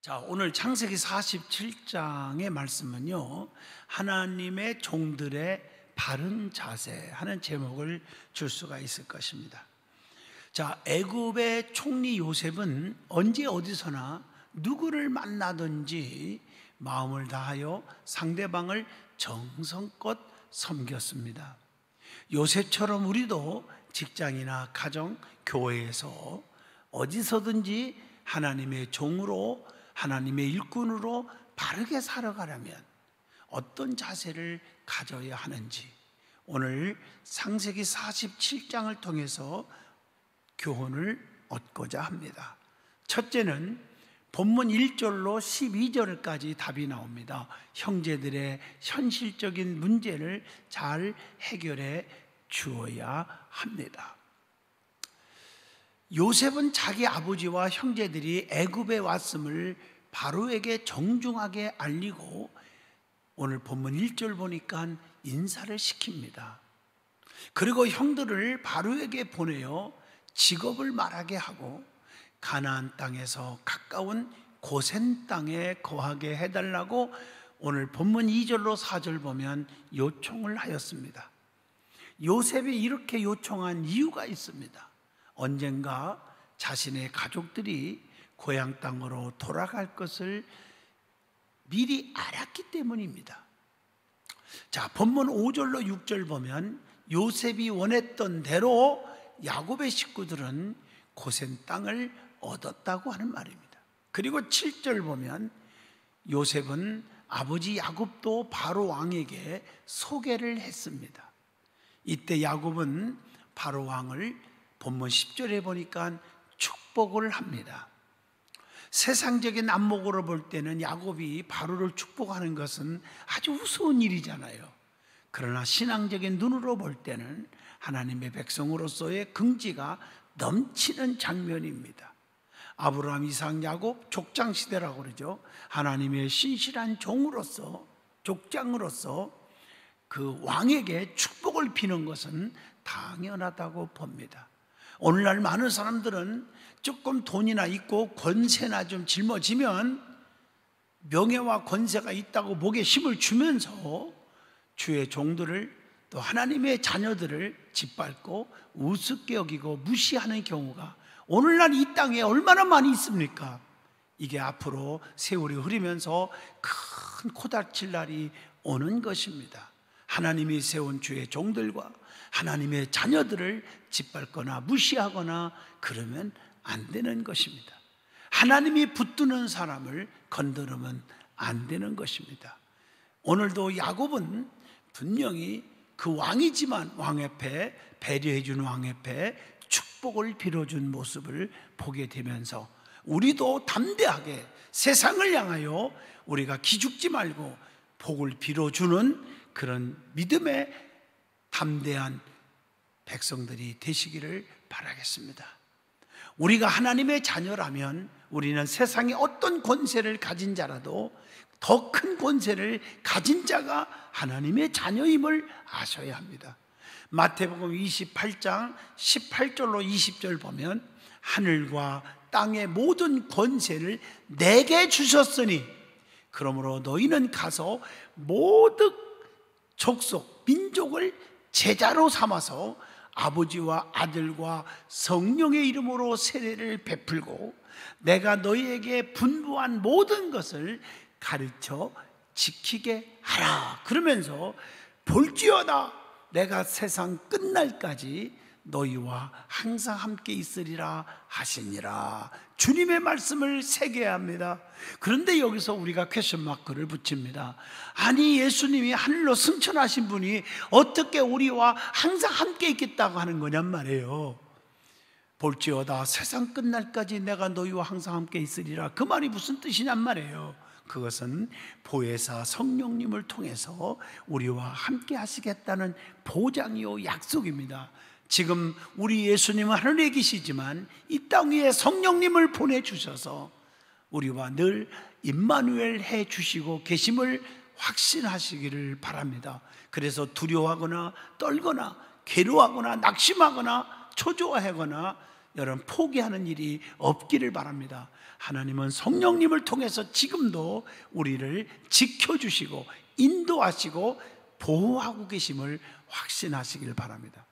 자, 오늘 창세기 47장의 말씀은요, 하나님의 종들의 바른 자세 하는 제목을 줄 수가 있을 것입니다. 자, 애굽의 총리 요셉은 언제 어디서나 누구를 만나든지 마음을 다하여 상대방을 정성껏 섬겼습니다. 요셉처럼 우리도 직장이나 가정, 교회에서 어디서든지 하나님의 종으로, 하나님의 일꾼으로 바르게 살아가려면 어떤 자세를 가져야 하는지 오늘 창세기 47장을 통해서 교훈을 얻고자 합니다. 첫째는 본문 1절로 12절까지 답이 나옵니다. 형제들의 현실적인 문제를 잘 해결해 주어야 합니다. 요셉은 자기 아버지와 형제들이 애굽에 왔음을 바로에게 정중하게 알리고 오늘 본문 1절 보니까 인사를 시킵니다. 그리고 형들을 바로에게 보내어 직업을 말하게 하고 가나안 땅에서 가까운 고센 땅에 거하게 해달라고 오늘 본문 2절로 4절 보면 요청을 하였습니다. 요셉이 이렇게 요청한 이유가 있습니다. 언젠가 자신의 가족들이 고향 땅으로 돌아갈 것을 미리 알았기 때문입니다. 자, 본문 5절로 6절 보면 요셉이 원했던 대로 야곱의 식구들은 고센 땅을 얻었다고 하는 말입니다. 그리고 7절 보면 요셉은 아버지 야곱도 바로 왕에게 소개를 했습니다. 이때 야곱은 바로 왕을 본문 10절에 보니까 축복을 합니다. 세상적인 안목으로 볼 때는 야곱이 바로를 축복하는 것은 아주 우스운 일이잖아요. 그러나 신앙적인 눈으로 볼 때는 하나님의 백성으로서의 긍지가 넘치는 장면입니다. 아브라함, 이삭, 야곱 족장시대라고 그러죠. 하나님의 신실한 종으로서, 족장으로서 그 왕에게 축복을 비는 것은 당연하다고 봅니다. 오늘날 많은 사람들은 조금 돈이나 있고 권세나 좀 짊어지면 명예와 권세가 있다고 목에 힘을 주면서 주의 종들을 또 하나님의 자녀들을 짓밟고 우습게 여기고 무시하는 경우가 오늘날 이 땅에 얼마나 많이 있습니까? 이게 앞으로 세월이 흐르면서 큰 코다칠 날이 오는 것입니다. 하나님이 세운 주의 종들과 하나님의 자녀들을 짓밟거나 무시하거나 그러면 안 되는 것입니다. 하나님이 붙드는 사람을 건드리면 안 되는 것입니다. 오늘도 야곱은 분명히 그 왕이지만 왕 앞에 배려해 준 왕 앞에 축복을 빌어준 모습을 보게 되면서 우리도 담대하게 세상을 향하여 우리가 기죽지 말고 복을 빌어주는 그런 믿음의 담대한 백성들이 되시기를 바라겠습니다. 우리가 하나님의 자녀라면 우리는 세상에 어떤 권세를 가진 자라도 더 큰 권세를 가진 자가 하나님의 자녀임을 아셔야 합니다. 마태복음 28장 18절로 20절 보면 하늘과 땅의 모든 권세를 내게 주셨으니 그러므로 너희는 가서 모든 족속, 민족을 제자로 삼아서 아버지와 아들과 성령의 이름으로 세례를 베풀고 내가 너희에게 분부한 모든 것을 가르쳐 지키게 하라. 그러면서 볼지어다 내가 세상 끝날까지 너희와 항상 함께 있으리라 하시니라. 주님의 말씀을 새겨야 합니다. 그런데 여기서 우리가 퀘스천 마크를 붙입니다. 아니 예수님이 하늘로 승천하신 분이 어떻게 우리와 항상 함께 있겠다고 하는 거냔 말이에요. 볼지어다 세상 끝날까지 내가 너희와 항상 함께 있으리라. 그 말이 무슨 뜻이냔 말이에요. 그것은 보혜사 성령님을 통해서 우리와 함께 하시겠다는 보장이요 약속입니다. 지금 우리 예수님은 하늘에 계시지만 이 땅 위에 성령님을 보내주셔서 우리와 늘 임마누엘 해주시고 계심을 확신하시기를 바랍니다. 그래서 두려워하거나 떨거나 괴로워하거나 낙심하거나 초조해하거나 여러분 포기하는 일이 없기를 바랍니다. 하나님은 성령님을 통해서 지금도 우리를 지켜주시고 인도하시고 보호하고 계심을 확신하시길 바랍니다.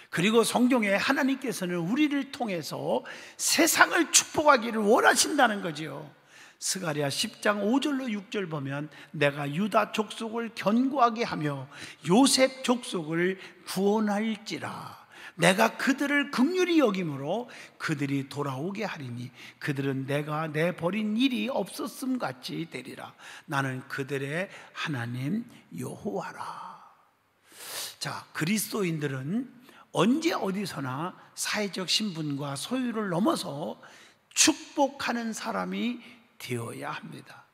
그리고 성경에 하나님께서는 우리를 통해서 세상을 축복하기를 원하신다는 거지요. 스가랴 10장 5절로 6절 보면 내가 유다 족속을 견고하게 하며 요셉 족속을 구원할지라. 내가 그들을 긍휼히 여김으로 그들이 돌아오게 하리니 그들은 내가 내버린 일이 없었음 같이 되리라. 나는 그들의 하나님 여호와라. 자, 그리스도인들은 언제 어디서나 사회적 신분과 소유를 넘어서 축복하는 사람이 되어야 합니다.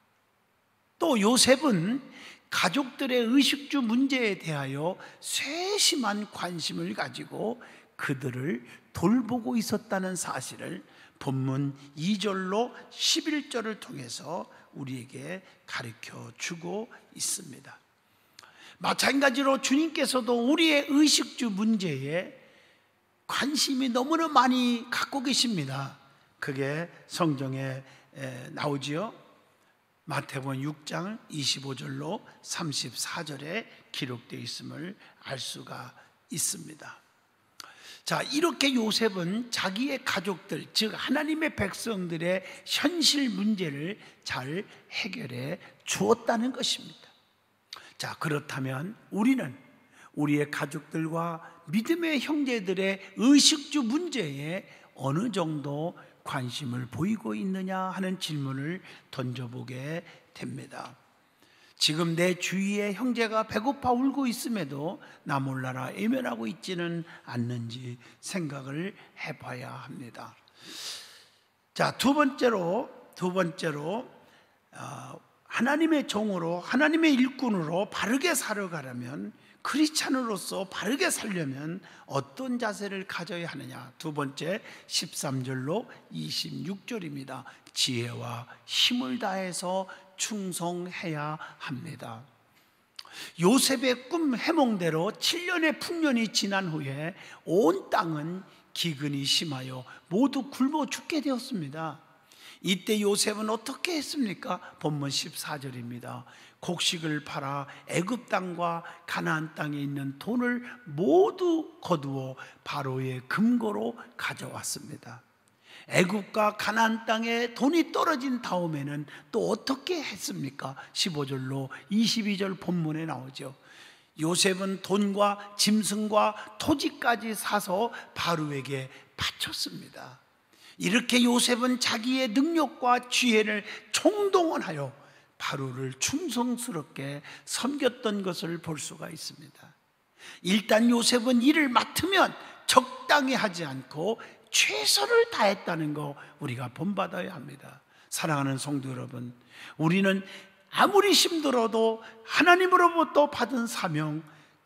또 요셉은 가족들의 의식주 문제에 대하여 세심한 관심을 가지고 그들을 돌보고 있었다는 사실을 본문 2절로 11절을 통해서 우리에게 가르쳐 주고 있습니다. 마찬가지로 주님께서도 우리의 의식주 문제에 관심이 너무나 많이 갖고 계십니다. 그게 성경에 나오지요. 마태복음 6장 25절로 34절에 기록되어 있음을 알 수가 있습니다. 자, 이렇게 요셉은 자기의 가족들, 즉 하나님의 백성들의 현실 문제를 잘 해결해 주었다는 것입니다. 자, 그렇다면 우리는 우리의 가족들과 믿음의 형제들의 의식주 문제에 어느 정도 관심을 보이고 있느냐 하는 질문을 던져보게 됩니다. 지금 내 주위의 형제가 배고파 울고 있음에도 나 몰라라 외면하고 있지는 않는지 생각을 해봐야 합니다. 자, 두 번째로 하나님의 종으로 하나님의 일꾼으로 바르게 살아가려면, 크리스찬으로서 바르게 살려면 어떤 자세를 가져야 하느냐. 두 번째 13절로 26절입니다. 지혜와 힘을 다해서 충성해야 합니다. 요셉의 꿈 해몽대로 7년의 풍년이 지난 후에 온 땅은 기근이 심하여 모두 굶어 죽게 되었습니다. 이때 요셉은 어떻게 했습니까? 본문 14절입니다. 곡식을 팔아 애굽 땅과 가나안 땅에 있는 돈을 모두 거두어 바로의 금고로 가져왔습니다. 애굽과 가나안 땅에 돈이 떨어진 다음에는 또 어떻게 했습니까? 15절로 22절 본문에 나오죠. 요셉은 돈과 짐승과 토지까지 사서 바로에게 바쳤습니다. 이렇게 요셉은 자기의 능력과 지혜를 총동원하여 바로를 충성스럽게 섬겼던 것을 볼 수가 있습니다. 일단 요셉은 일을 맡으면 적당히 하지 않고 최선을 다했다는 거 우리가 본받아야 합니다. 사랑하는 성도 여러분, 우리는 아무리 힘들어도 하나님으로부터 받은 사명,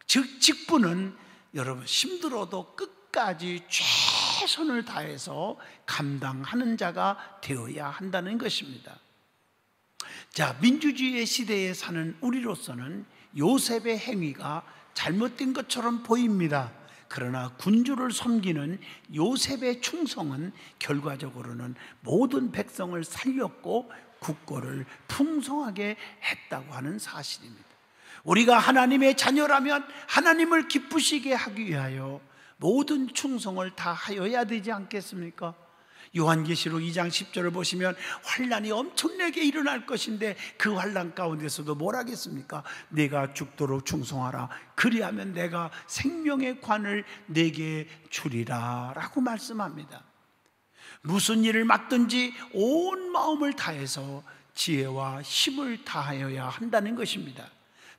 즉 직분은 여러분 힘들어도 끝까지 최선을 다해서 감당하는 자가 되어야 한다는 것입니다. 자, 민주주의의 시대에 사는 우리로서는 요셉의 행위가 잘못된 것처럼 보입니다. 그러나 군주를 섬기는 요셉의 충성은 결과적으로는 모든 백성을 살렸고 국고를 풍성하게 했다고 하는 사실입니다. 우리가 하나님의 자녀라면 하나님을 기쁘시게 하기 위하여 모든 충성을 다 하여야 되지 않겠습니까? 요한계시록 2장 10절을 보시면 환난이 엄청나게 일어날 것인데 그 환난 가운데서도 뭘 하겠습니까? 내가 죽도록 충성하라. 그리하면 내가 생명의 관을 내게 주리라 라고 말씀합니다. 무슨 일을 맡든지 온 마음을 다해서 지혜와 힘을 다하여야 한다는 것입니다.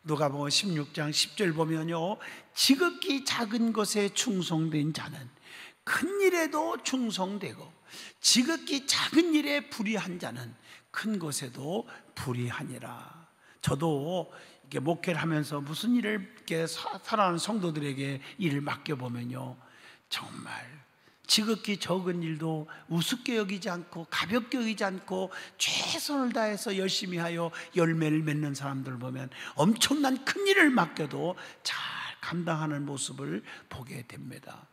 누가복음 16장 10절 보면요, 지극히 작은 것에 충성된 자는 큰 일에도 충성되고 지극히 작은 일에 불의한 자는 큰 것에도 불의하니라. 저도 이렇게 목회를 하면서 무슨 일을 이렇게 살아가는 성도들에게 일을 맡겨보면요, 정말 지극히 적은 일도 우습게 여기지 않고 가볍게 여기지 않고 최선을 다해서 열심히 하여 열매를 맺는 사람들을 보면 엄청난 큰 일을 맡겨도 잘 감당하는 모습을 보게 됩니다.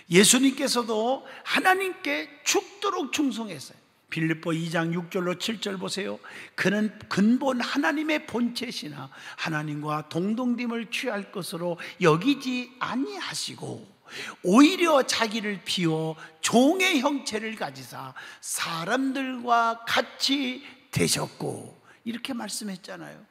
예수님께서도 하나님께 죽도록 충성했어요. 빌립보 2장 6절로 7절 보세요. 그는 근본 하나님의 본체시나 하나님과 동등됨을 취할 것으로 여기지 아니하시고 오히려 자기를 비워 종의 형체를 가지사 사람들과 같이 되셨고, 이렇게 말씀했잖아요.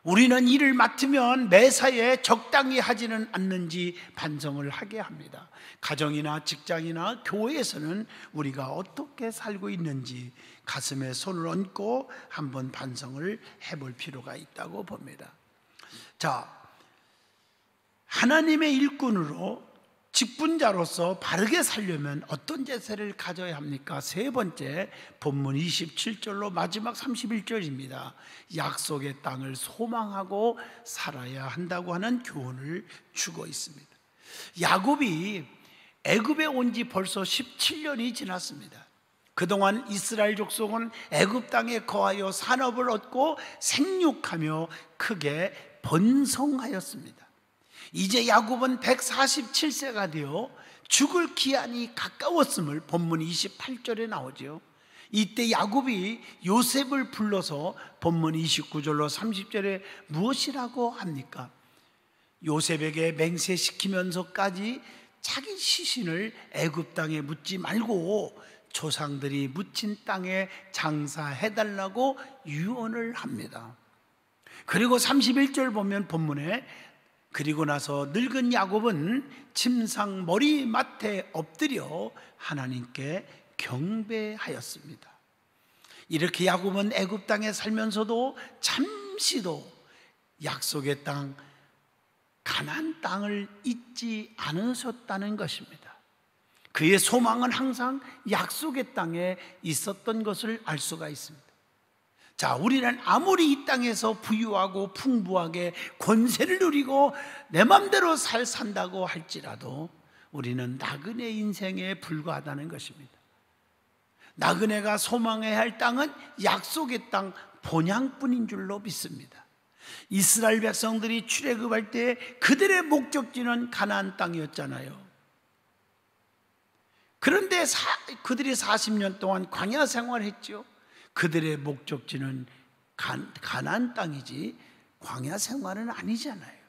우리는 일을 맡으면 매사에 적당히 하지는 않는지 반성을 하게 합니다. 가정이나 직장이나 교회에서는 우리가 어떻게 살고 있는지 가슴에 손을 얹고 한번 반성을 해볼 필요가 있다고 봅니다. 자, 하나님의 일꾼으로 직분자로서 바르게 살려면 어떤 자세를 가져야 합니까? 세 번째, 본문 27절로 마지막 31절입니다. 약속의 땅을 소망하고 살아야 한다고 하는 교훈을 주고 있습니다. 야곱이 애굽에 온 지 벌써 17년이 지났습니다. 그동안 이스라엘 족속은 애굽 땅에 거하여 산업을 얻고 생육하며 크게 번성하였습니다. 이제 야곱은 147세가 되어 죽을 기한이 가까웠음을 본문 28절에 나오죠. 이때 야곱이 요셉을 불러서 본문 29절로 30절에 무엇이라고 합니까? 요셉에게 맹세시키면서까지 자기 시신을 애굽 땅에 묻지 말고 조상들이 묻힌 땅에 장사해달라고 유언을 합니다. 그리고 31절 보면 본문에 그리고 나서 늙은 야곱은 침상 머리맡에 엎드려 하나님께 경배하였습니다. 이렇게 야곱은 애굽 땅에 살면서도 잠시도 약속의 땅 가나안 땅을 잊지 않으셨다는 것입니다. 그의 소망은 항상 약속의 땅에 있었던 것을 알 수가 있습니다. 자, 우리는 아무리 이 땅에서 부유하고 풍부하게 권세를 누리고 내 맘대로 산다고 할지라도 우리는 나그네 인생에 불과하다는 것입니다. 나그네가 소망해야 할 땅은 약속의 땅 본향뿐인 줄로 믿습니다. 이스라엘 백성들이 출애굽할 때 그들의 목적지는 가나안 땅이었잖아요. 그런데 그들이 40년 동안 광야 생활했죠. 그들의 목적지는 가나안 땅이지 광야 생활은 아니잖아요.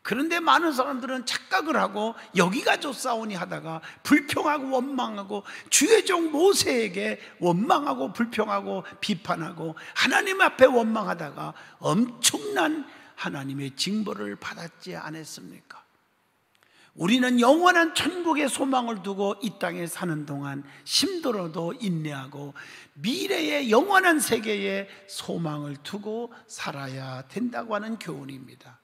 그런데 많은 사람들은 착각을 하고 여기가 좋사오니 하다가 불평하고 원망하고 주의 종 모세에게 원망하고 불평하고 비판하고 하나님 앞에 원망하다가 엄청난 하나님의 징벌을 받았지 않았습니까? 우리는 영원한 천국의 소망을 두고 이 땅에 사는 동안 힘들어도 인내하고 미래의 영원한 세계에 소망을 두고 살아야 된다고 하는 교훈입니다.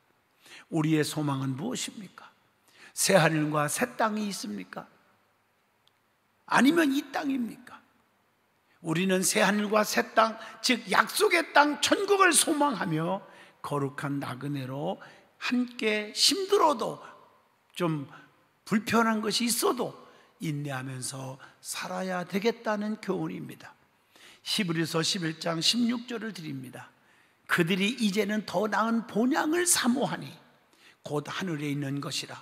우리의 소망은 무엇입니까? 새하늘과 새 땅이 있습니까? 아니면 이 땅입니까? 우리는 새하늘과 새 땅, 즉 약속의 땅 천국을 소망하며 거룩한 나그네로 함께 힘들어도 좀 불편한 것이 있어도 인내하면서 살아야 되겠다는 교훈입니다. 히브리서 11장 16절을 드립니다. 그들이 이제는 더 나은 본향을 사모하니 곧 하늘에 있는 것이라.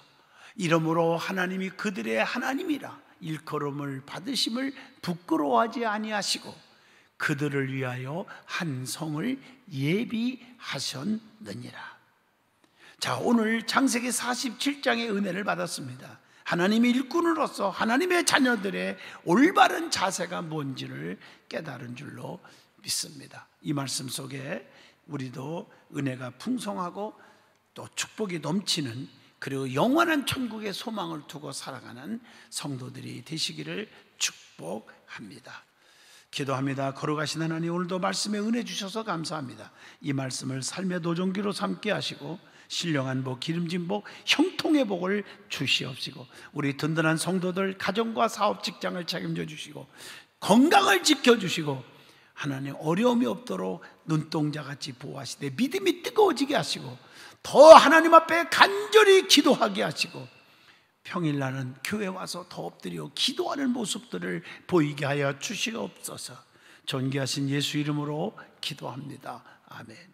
이러므로 하나님이 그들의 하나님이라 일컬음을 받으심을 부끄러워하지 아니하시고 그들을 위하여 한 성을 예비하셨느니라. 자, 오늘 창세기 47장의 은혜를 받았습니다. 하나님의 일꾼으로서 하나님의 자녀들의 올바른 자세가 뭔지를 깨달은 줄로 믿습니다. 이 말씀 속에 우리도 은혜가 풍성하고 또 축복이 넘치는, 그리고 영원한 천국의 소망을 두고 살아가는 성도들이 되시기를 축복합니다. 기도합니다. 거룩하신 하나님, 오늘도 말씀에 은혜 주셔서 감사합니다. 이 말씀을 삶의 도전기로 삼게 하시고 신령한 복, 기름진 복, 형통의 복을 주시옵시고 우리 든든한 성도들 가정과 사업, 직장을 책임져 주시고 건강을 지켜주시고 하나님 어려움이 없도록 눈동자같이 보호하시되 믿음이 뜨거워지게 하시고 더 하나님 앞에 간절히 기도하게 하시고 평일날은 교회 와서 더 엎드려 기도하는 모습들을 보이게 하여 주시옵소서. 존귀하신 예수 이름으로 기도합니다. 아멘.